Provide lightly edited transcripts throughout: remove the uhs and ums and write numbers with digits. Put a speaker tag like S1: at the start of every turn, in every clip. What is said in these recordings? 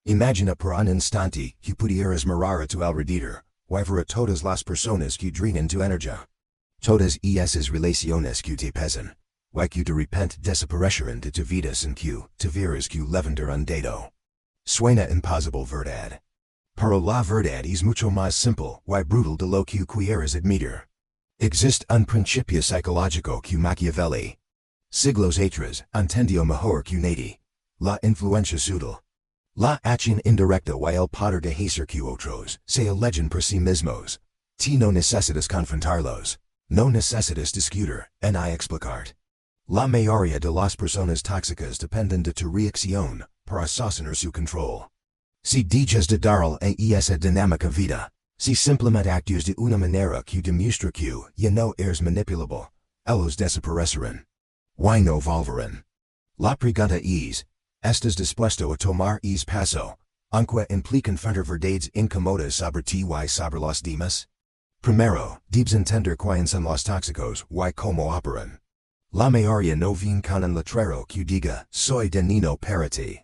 S1: Imagina por un instante que pudieras mirar a tu alrededor, y ver a todas las personas que drenan tu energía. Todas esas relaciones que te pesan, y que de repente desaparecerán de tu vida sin que te vieras que levantar un dedo. Suena imposible, verdad? Pero la verdad es mucho más simple y brutal de lo que quieras admitir. Existe un principio psicológico que Machiavelli siglos atrás entendió mejor que nadie: la influencia sutil. La acción indirecta y el poder de hacer que otros se elegen por sí mismos. No necesitas confrontarlos. No necesitas discutir, ni explicar. La mayoría de las personas tóxicas dependen de tu reacción para sostener su control. Si dejas de darle a esa dinámica vida, si simplemente actúas de una manera que demuestra que ya no eres manipulable, ellos desaparecerán. Y no volverán. La pregunta es: ¿estás dispuesto a tomar ese paso, aunque implique enfrentar verdades incómodas sobre ti y sobre los demás? Primero, debes entender quiénes son los tóxicos y cómo operan. La mayoría no viene con un letrero que diga "soy dañino para ti".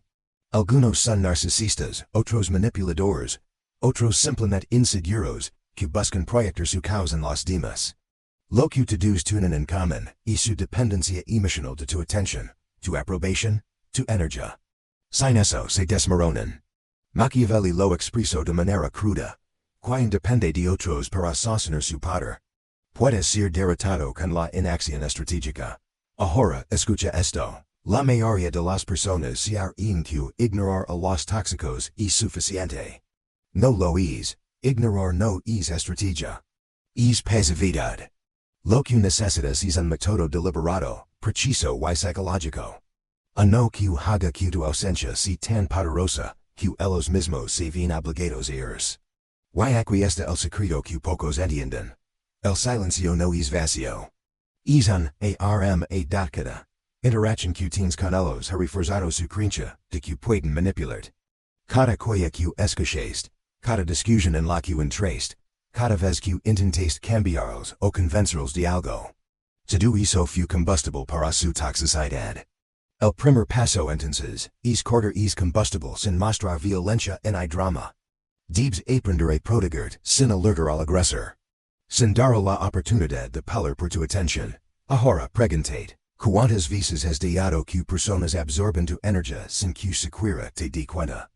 S1: Algunos son narcisistas, otros manipuladores, otros simplemente inseguros, que buscan proyectar su caos en los demás. Lo que todos tienen en común es su dependencia emocional de tu atención, tu aprobación, tu energía. Sin eso se desmoronan. Machiavelli lo expresó de manera cruda: quien depende de otros para sostener su poder puede ser derrotado con la inacción estratégica. Ahora escucha esto: la mayoría de las personas se creen que ignorar a los tóxicos es suficiente. No lo es. Ignorar no es estrategia. Es pasividad. Lo que necesitas es un método deliberado, preciso y psicológico. No que haga que tu ausencia sea tan poderosa que ellos mismos se ven obligados a irs. Y aquí está el secreto que pocos entienden. El silencio no es vacío. Es un arma dácada. Interacción que tienes con ellos ha reforzado su creencia de que pueden manipularte. Cada cosa que escuchaste, cada discusión en la que entraste, cada vez que intentaste cambiarlos o convencerlos de algo, todo eso fue combustible para su toxicidad. El primer paso entonces es cortar ese combustible sin mostrar violencia ni drama. Debes aprender a proteger sin alertar al agresor. Sin dar la oportunidad de pelear por tu atención. Ahora pregúntate: ¿cuántas veces has dejado que personas absorben tu energía sin que siquiera te di cuenta?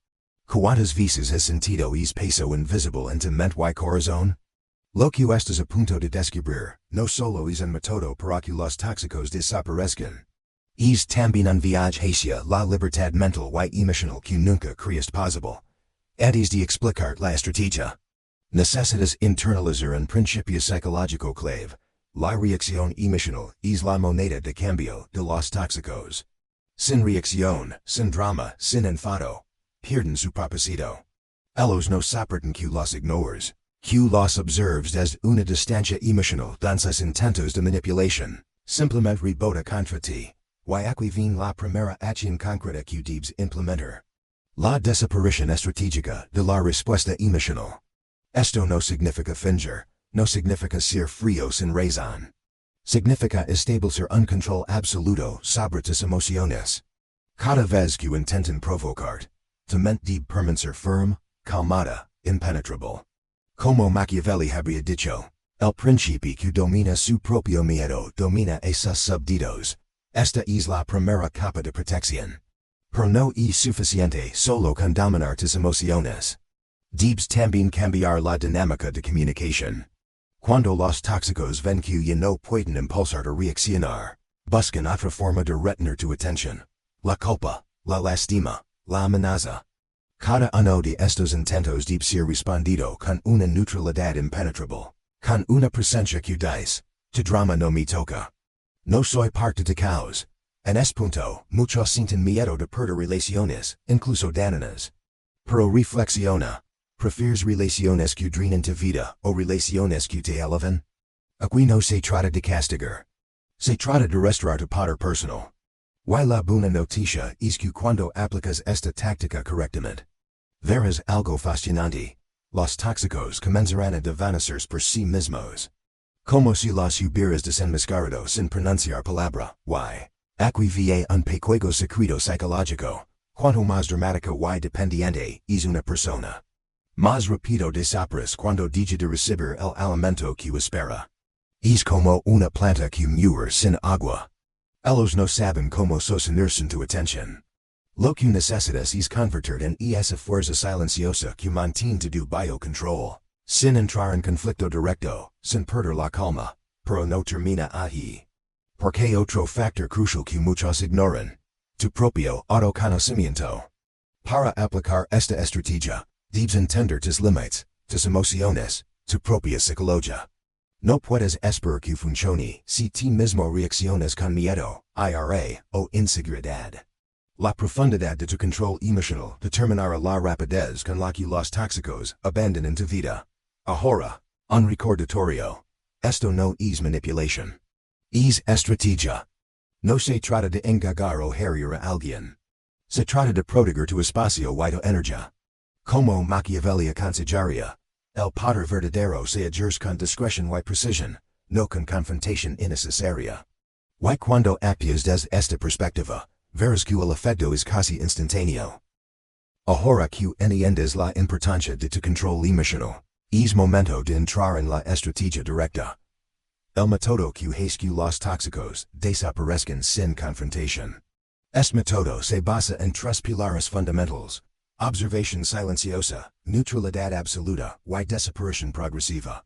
S1: ¿Cuántas veces has sentido ese peso invisible en tu mente y corazón? Lo que estás a punto de descubrir no solo es un método para que los tóxicos desaparezcan. Es también un viaje hacia la libertad mental y emocional que nunca creíste posible. Antes de explicar la estrategia, necesitas internalizar un principio psicológico clave: la reacción emocional es la moneda de cambio de los tóxicos. Sin reacción, sin drama, sin enfado, pierden su propósito. Ellos no soportan que los ignores, que los observes desde una distancia emocional dan sus intentos de manipulación, simplemente rebota contra ti. Y aquí viene la primera acción concreta que debes implementar: la desaparición estratégica de la respuesta emocional. Esto no significa fingir, no significa ser frío sin razón. Significa establecer un control absoluto sobre tus emociones. Cada vez que intentan provocarte, tu mente debe permanecer firme, calmada, impenetrable. Como Machiavelli habría dicho, el príncipe que domina su propio miedo domina a sus súbditos. Esta es la primera capa de protección. Pero no es suficiente solo con dominar tus emociones. Debes también cambiar la dinámica de comunicación. Cuando los tóxicos ven que ya no pueden impulsar a reaccionar, buscan otra forma de retener tu atención: la culpa, la lastima, la amenaza. Cada uno de estos intentos debe ser respondido con una neutralidad impenetrable, con una presencia que dice: tu drama no me toca. No soy parte de caos. En ese punto, muchos sienten miedo de perder relaciones, incluso dañinas. Pero reflexiona: ¿prefieres relaciones que drenan tu vida o relaciones que te elevan? Aquí no se trata de castigar. Se trata de restaurar tu poder personal. Y la buena noticia es que cuando aplicas esta táctica correctamente, verás algo fascinante: los tóxicos comenzarán a desvanecerse por sí mismos. Como si los hubieras desenmascarado sin pronunciar palabra. Aquí vi un pequeño secreto psicológico. Cuanto más dramática y dependiente es una persona, más rápido desaparece cuando deja de recibir el alimento que espera. Es como una planta que muere sin agua. Ellos no saben cómo sostener su atención. Lo que necesitas es convertir en esa fuerza silenciosa que mantiene tu biocontrol, sin entrar en conflicto directo, sin perder la calma, pero no termina ahí. Porque otro factor crucial que muchos ignoran, tu propio autoconocimiento. Para aplicar esta estrategia, debes entender tus límites, tus emociones, tu propia psicología. No puedes esperar que funcione si ti mismo reaccionas con miedo, ira o inseguridad. La profundidad de tu control emocional determinará la rapidez con la que los tóxicos abandonan tu vida. Ahora, un recordatorio. Esto no es manipulación. Es estrategia. No se trata de engañar o herir a alguien. Se trata de proteger tu espacio y tu energía. Como Machiavelli aconsejaría, el poder verdadero se ejerce con discreción y precisión, no con confrontación innecesaria. Y cuando actúas desde esta perspectiva, verás que el efecto es casi instantáneo. Ahora que entiendes la importancia de tu control emocional, es momento de entrar en la estrategia directa. El método que hace que los tóxicos desaparezcan sin confrontación. Este método se basa en tres pilares fundamentales: observación silenciosa, neutralidad absoluta y desaparición progresiva.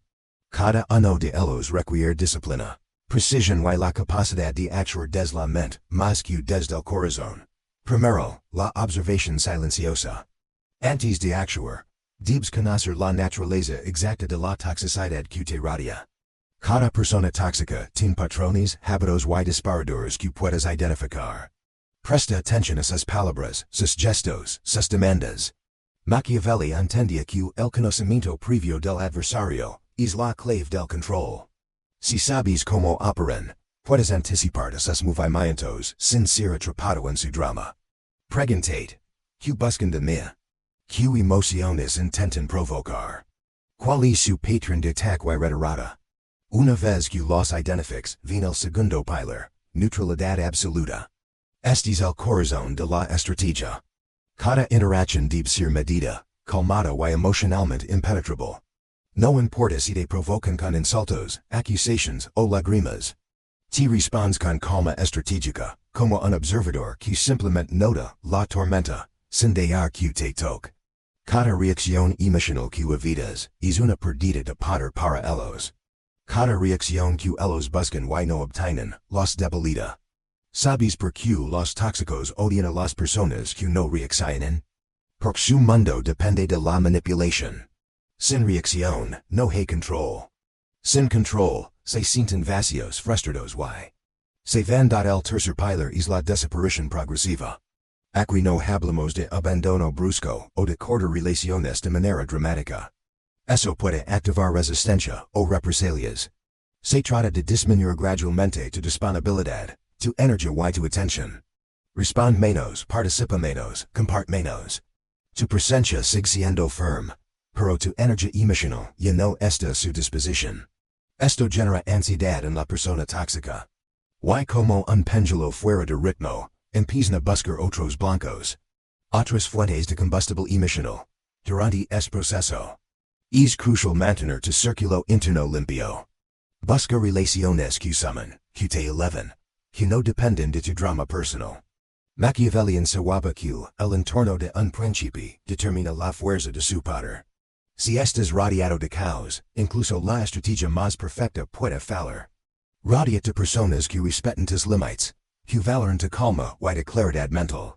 S1: Cada uno de ellos requiere disciplina, precisión y la capacidad de actuar desde la mente, más que desde el corazón. Primero, la observación silenciosa. Antes de actuar, debes conocer la naturaleza exacta de la toxicidad que te rodea. Cada persona tóxica tiene patrones, hábitos y disparadores que puedes identificar. Presta atención a sus palabras, sus gestos, sus demandas. Machiavelli entendía que el conocimiento previo del adversario es la clave del control. Si sabes cómo operan, puedes anticipar a sus movimientos sin ser atrapado en su drama. Pregúntate, ¿qué buscan de mí? ¿Qué emociones intentan provocar? ¿Cuál es su patrón de ataque y retirada? Una vez que los identifiques, viene el segundo pilar, neutralidad absoluta. Este es el corazón de la estrategia. Cada interacción debe ser medida, calmada y emocionalmente impenetrable. No importa si te provocan con insultos, acusaciones o lágrimas. Te respondes con calma estratégica, como un observador que simplemente nota la tormenta, sin dejar que te toque. Cada reacción emocional que evitas es una pérdida de poder para ellos. Cada reacción que ellos buscan y no obtienen, los debilita. ¿Sabes por qué los tóxicos odian a las personas que no reaccionan? Porque su mundo depende de la manipulación. Sin reacción, no hay control. Sin control, se sienten vacíos, frustrados y se van. El tercer pilar es la desaparición progresiva. Aquí no hablamos de abandono brusco o de cortar relaciones de manera dramática. Eso puede activar resistencia o represalias. Se trata de disminuir gradualmente tu disponibilidad, tu energía y tu atención. Respond menos, participa menos, comparte menos. Tu presencia sigue siendo firme, pero tu energía emocional ya no está a su disposición. Esto genera ansiedad en la persona tóxica. Y como un péndulo fuera de ritmo, empiezan a buscar otros blancos. Otras fuentes de combustible emocional. Durante este proceso, es crucial mantener tu círculo interno limpio. Busca relaciones que suman, que te elevan, que no dependen de tu drama personal. Machiavelli enseñaba que el entorno de un príncipe determina la fuerza de su poder. Si estás rodeado de caos, incluso la estrategia más perfecta puede fallar. Rodéate de personas que respetan tus límites, que valoran tu calma y tu claridad mental.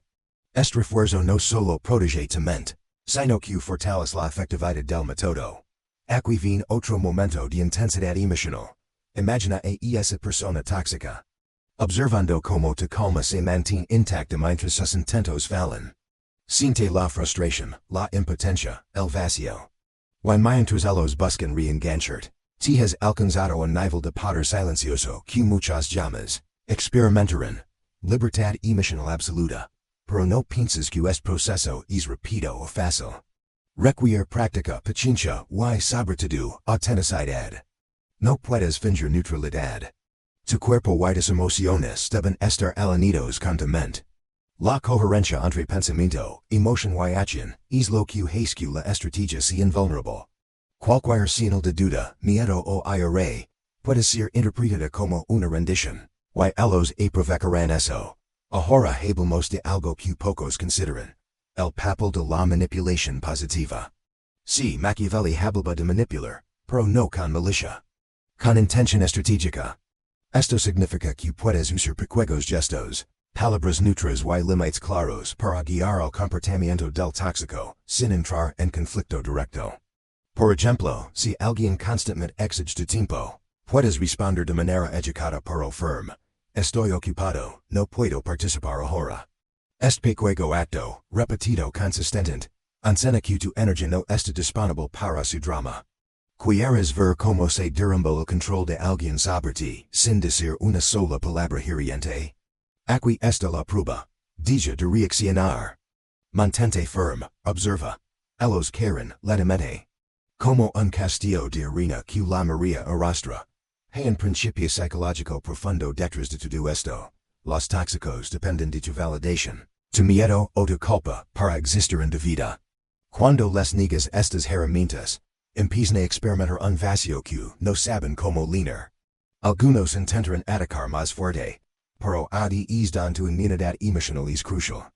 S1: Este refuerzo no solo protege tu mente, sino que fortalece la efectividad del método. Aquí viene otro momento de intensidad emocional. Imagina a esa persona tóxica. Observando cómo tu calma se mantiene intacta mientras sus intentos fallan. Siente la frustración, la impotencia, el vacío. Y mientras ellos buscan reengancharte, te has alcanzado un nivel de poder silencioso que muchos llamas, experimentarán, libertad emocional absoluta, pero no piensas que este proceso es rápido o fácil. Requiere práctica, paciencia y sobre todo, autenticidad. No puedes fingir neutralidad. Tu cuerpo y tus emociones deben estar alineados con tu mente. La coherencia entre pensamiento, emoción y acción, es lo que hace que la estrategia sea invulnerable. Cualquier señal de duda, miedo o ira, puede ser interpretada como una rendición, y ellos aprovecharan eso. Ahora hablamos de algo que pocos consideran, el papel de la manipulación positiva. Sí, Machiavelli hablaba de manipular, pero no con malicia. Con intención estratégica. Esto significa que puedes usar pequeños gestos, palabras neutras y límites claros para guiar el comportamiento del tóxico, sin entrar en conflicto directo. Por ejemplo, si alguien constantemente exige tu tiempo, puedes responder de manera educada pero firme. Estoy ocupado, no puedo participar ahora. Este pequeño acto, repetido consistentemente, enseña que tu energía no está disponible para su drama. Quieres ver cómo se derrumba el control de alguien sobre ti, sin decir una sola palabra hiriente. Aquí está la prueba. Deja de reaccionar. Mantente firme, observa. Ellos quieren, lentamente. Como un castillo de arena que la María arrastra. Hay un principio psicológico profundo detrás de todo esto. Los tóxicos dependen de tu validación, tu miedo o tu culpa para existir en tu vida. Cuando les niegas estas herramientas, empiezan a experimentar un vacío que no saben cómo llenar. Algunos intentan atacar más fuerte, pero ahí es donde tu inmunidad emocional es crucial.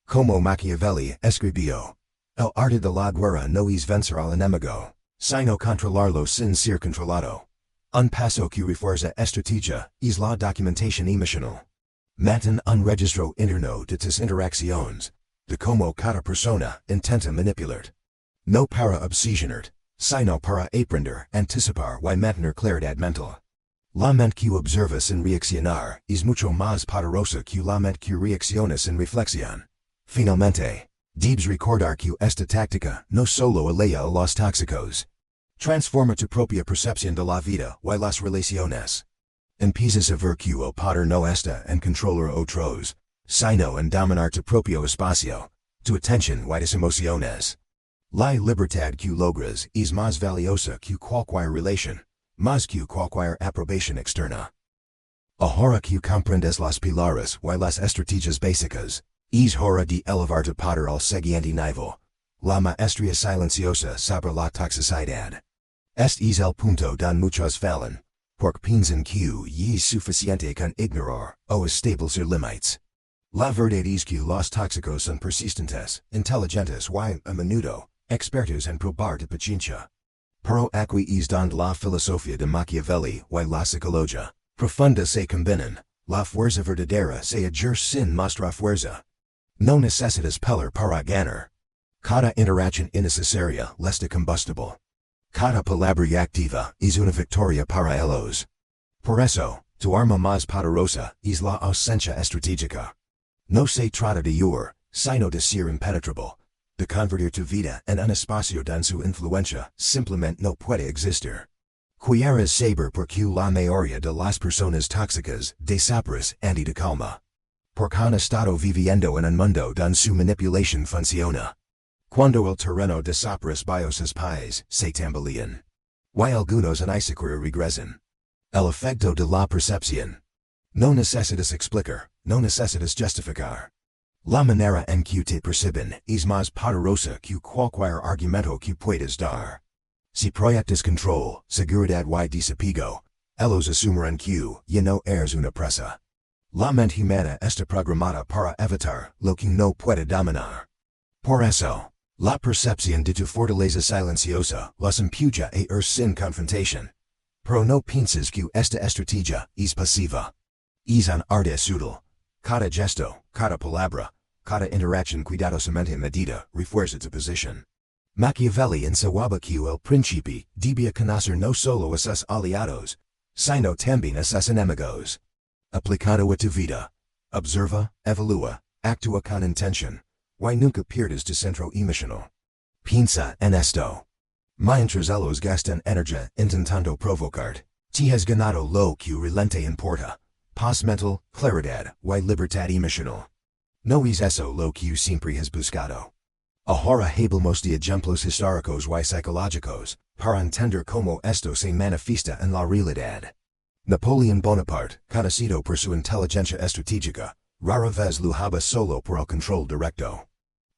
S1: Como Machiavelli escribió, el arte de la guerra no es vencer al enemigo, sino controlarlo sin ser controlado. Un paso que refuerza estrategia es la documentación emocional. Mantén un registro interno de tus interacciones, de cómo cada persona intenta manipularte. No para obsesionarte, sino para aprender, anticipar y mantener claridad mental. La mente que observa sin reaccionar es mucho más poderosa que la mente que reacciona sin reflexión. Finalmente, debes recordar que esta táctica no solo alea a los tóxicos. Transforma tu propia percepción de la vida y las relaciones. Empiezas a ver que el poder no está en controlar a otros, sino en dominar tu propio espacio, tu atención y tus emociones. La libertad que logras es más valiosa que cualquier relación, más que cualquier aprobación externa. Ahora que comprendes las pilares y las estrategias básicas, es hora de elevar tu poder al siguiente nivel, la maestría silenciosa sobre la toxicidad. Este es el punto donde muchos fallan, porque piensan que es suficiente con ignorar o establecer límites. La verdad es que los tóxicos son persistentes, inteligentes y, a menudo, expertos en probar de paciencia. Pero aquí es donde la filosofía de Machiavelli y la psicología profunda se combinan, la fuerza verdadera se ejerce sin mostrar fuerza. No necesitas pelear para ganar. Cada interacción innecesaria les da combustible. Cada palabra activa es una victoria para ellos. Por eso, tu arma más poderosa es la ausencia estratégica. No se trata de huir, sino de ser impenetrable, de convertir tu vida en un espacio donde su influencia simplemente no puede existir. Quieres saber por qué la mayoría de las personas tóxicas desaparecen antes de calma. Porque han estado viviendo en un mundo donde su manipulación funciona. Cuando el terreno desaparece sus pies se tambalean. Y algunos ni siquiera regresan. El efecto de la percepción. No necesitas explicar, no necesitas justificar. La manera en que te perciben es más poderosa que cualquier argumento que puedas dar. Si proyectas control, seguridad y desapego, ellos asumirán que ya no eres una presa. La mente humana está programada para evitar lo que no puede dominar. Por eso, la percepción de tu fortaleza silenciosa los empuja a ir sin confrontación. Pero no pienses que esta estrategia es pasiva. Es un arte sutil. Cada gesto, cada palabra, cada interacción cuidadosamente medida refuerza tu posición. Machiavelli enseñaba que el príncipe debía conocer no solo a sus aliados, sino también a sus enemigos. Aplicado a tu vida. Observa, evalúa, actúa con intención. Y nunca pierdas tu centro emocional. Piensa en esto. Mientras ellos gastan energía intentando provocarte, te has ganado lo que realmente importa. Paz mental, claridad y libertad emocional. No es eso lo que siempre has buscado. Ahora hablamos de ejemplos históricos y psicológicos, para entender cómo esto se manifiesta en la realidad. Napoleón Bonaparte, conocido por su inteligencia estratégica, Rara vez lo haba solo por el control directo.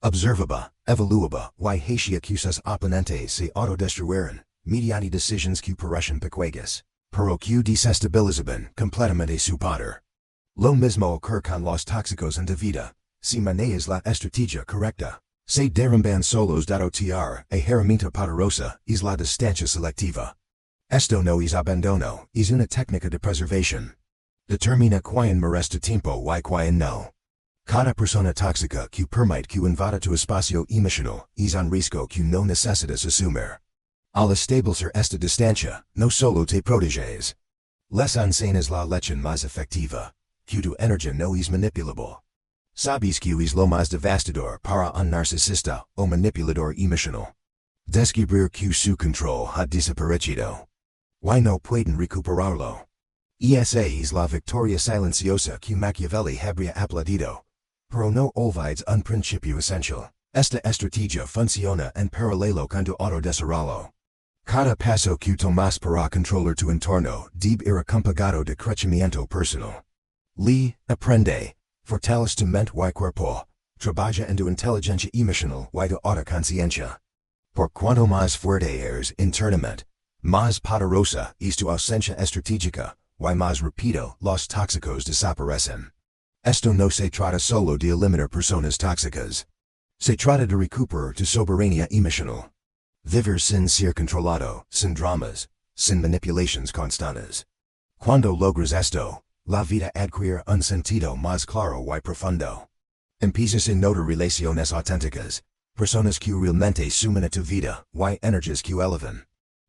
S1: Observaba, evaluaba, y hacia que sus oponentes se autodestruyeran, mediante decisions que parecen pequeñas, pero que desestabilizaban completamente su poder. Lo mismo ocurre con los tóxicos en la vida, si manejas la estrategia correcta. Se derrumban solos dado tiar, a herramienta poderosa, es la distancia selectiva. Esto no es abandono, es una técnica de preservación. Determina quién merece tiempo y quién no. Cada persona tóxica que permite que invada tu espacio emocional es un riesgo que no necesitas asumir. Al establecer esta distancia, no solo te proteges. Les enseñas la lección más efectiva, que tu energía no es manipulable. Sabes que es lo más devastador para un narcisista o manipulador emocional. Descubrir que su control ha desaparecido. Y no pueden recuperarlo. Esa es la victoria silenciosa que Machiavelli habría aplaudido. Pero no olvides un principio esencial. Esta estrategia funciona en paralelo con tu autodesarrollo. Cada paso que tomas para controlar tu entorno debe ir acompañado de crecimiento personal. Aprende. Fortalece tu mente y cuerpo. Trabaja en tu inteligencia emocional y tu autoconciencia. Por cuanto más fuerte eres internamente, más poderosa es tu ausencia estratégica, y más rápido los tóxicos desaparecen. Esto no se trata solo de eliminar personas tóxicas. Se trata de recuperar tu soberanía emocional. Vivir sin ser controlado, sin dramas, sin manipulaciones constantes. Cuando logras esto, la vida adquiere un sentido más claro y profundo. Empiezas a notar relaciones auténticas, personas que realmente suman a tu vida y energias que elevan.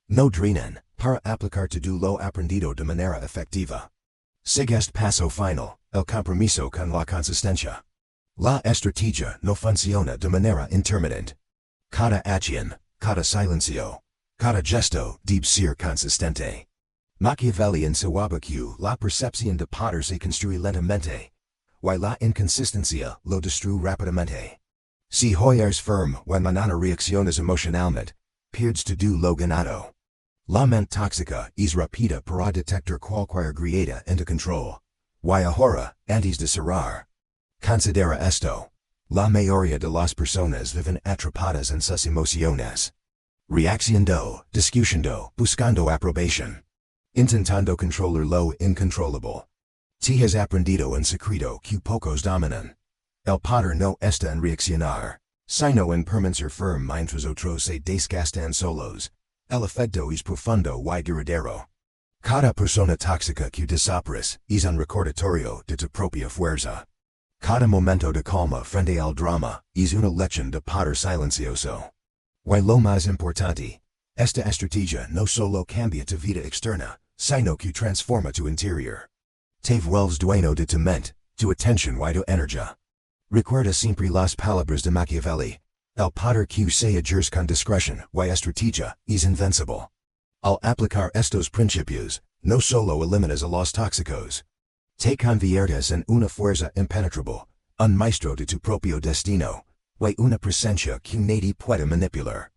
S1: No drenan, para aplicar todo lo aprendido de manera efectiva. Sigue este paso final, el compromiso con la consistencia. La estrategia no funciona de manera intermitente. Cada acción, cada silencio, cada gesto debe ser consistente. Machiavelli enseñaba que la percepción de poder se construye lentamente, y la inconsistencia lo destruye rápidamente. Si hoy eres firme y mañana reaccionas emocionalmente, pierdes todo lo ganado. La mente tóxica es rápida para detectar cualquier grieta en tu control, y ahora, antes de cerrar. Considera esto. La mayoría de las personas viven atrapadas en sus emociones. Reaccionando, discutiendo, buscando aprobación. Intentando controlar lo incontrolable. Te has aprendido en secreto que pocos dominan. El poder no está en reaccionar, sino en permanecer firme mientras otros se desgastan solos. El efecto es profundo y duradero. Cada persona tóxica que desaparece es un recordatorio de tu propia fuerza. Cada momento de calma frente al drama es una lección de poder silencioso. Y lo más importante, esta estrategia no solo cambia tu vida externa, sino que transforma tu interior. Te vuelves dueño de tu mente, tu atención y tu energía. Recuerda siempre las palabras de Machiavelli. El poder que se ejerce con discreción y estrategia es invencible. Al aplicar estos principios, no solo eliminas a los tóxicos. Te conviertes en una fuerza impenetrable, un maestro de tu propio destino, y una presencia que nadie puede manipular.